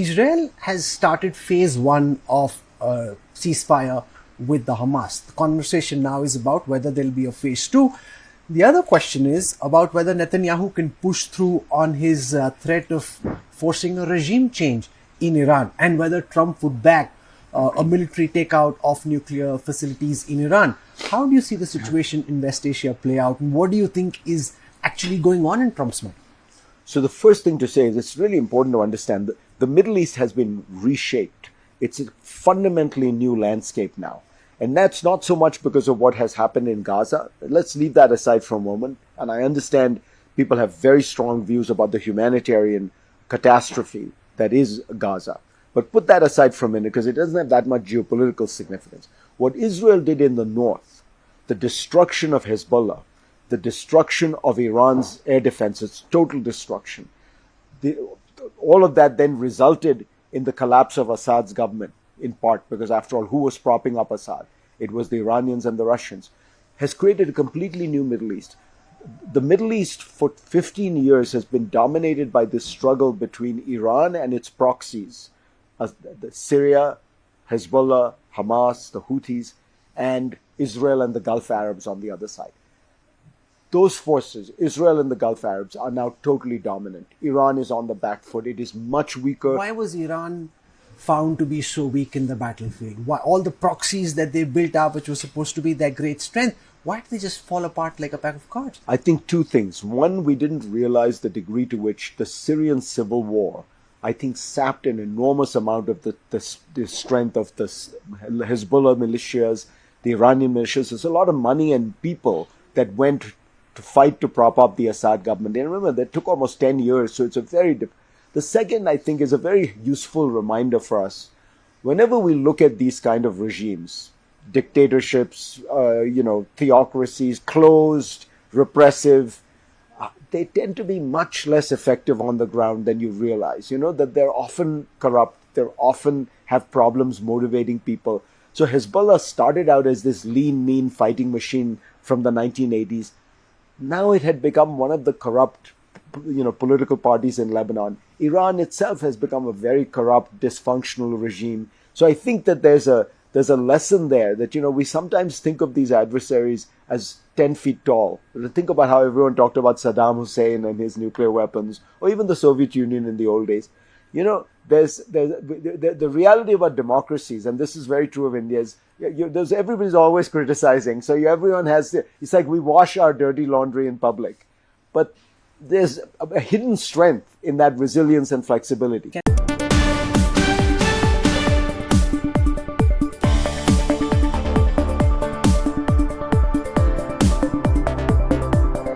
Israel has started phase one of ceasefire with the Hamas. The conversation now is about whether there'll be a phase two. The other question is about whether Netanyahu can push through on his threat of forcing a regime change in Iran, and whether Trump would back a military takeout of nuclear facilities in Iran. How do you see the situation in West Asia play out, and what do you think is actually going on in Trump's mind? So the first thing to say is it's really important to understand that the Middle East has been reshaped. It's a fundamentally new landscape now. And that's not so much because of what has happened in Gaza. Let's leave that aside for a moment. And I understand people have very strong views about the humanitarian catastrophe that is Gaza. But put that aside for a minute because it doesn't have that much geopolitical significance. What Israel did in the north, the destruction of Hezbollah, the destruction of Iran's air defense, its total destruction, all of that then resulted in the collapse of Assad's government, in part because, after all, who was propping up Assad? It was the Iranians and the Russians. Has created a completely new Middle East. The Middle East for 15 years has been dominated by this struggle between Iran and its proxies, Syria, Hezbollah, Hamas, the Houthis, and Israel and the Gulf Arabs on the other side. Those forces, Israel and the Gulf Arabs, are now totally dominant. Iran is on the back foot. It is much weaker. Why was Iran found to be so weak in the battlefield? Why all the proxies that they built up, which was supposed to be their great strength, why did they just fall apart like a pack of cards? I think two things. One, we didn't realize the degree to which the Syrian civil war, I think, sapped an enormous amount of the strength of the Hezbollah militias, the Iranian militias. There's a lot of money and people that went to fight to prop up the Assad government. And remember, that took almost 10 years, so it's a very... The second, I think, is a very useful reminder for us. Whenever we look at these kind of regimes, dictatorships, theocracies, closed, repressive, they tend to be much less effective on the ground than you realize. That they're often corrupt, they often have problems motivating people. So Hezbollah started out as this lean, mean fighting machine from the 1980s. Now it had become one of the corrupt, political parties in Lebanon. Iran itself has become a very corrupt, dysfunctional regime. So I think that there's a lesson there that, we sometimes think of these adversaries as 10 feet tall. Think about how everyone talked about Saddam Hussein and his nuclear weapons, or even the Soviet Union in the old days. There's the reality about democracies, and this is very true of India, is everybody's always criticizing. So everyone it's like we wash our dirty laundry in public. But there's a hidden strength in that resilience and flexibility.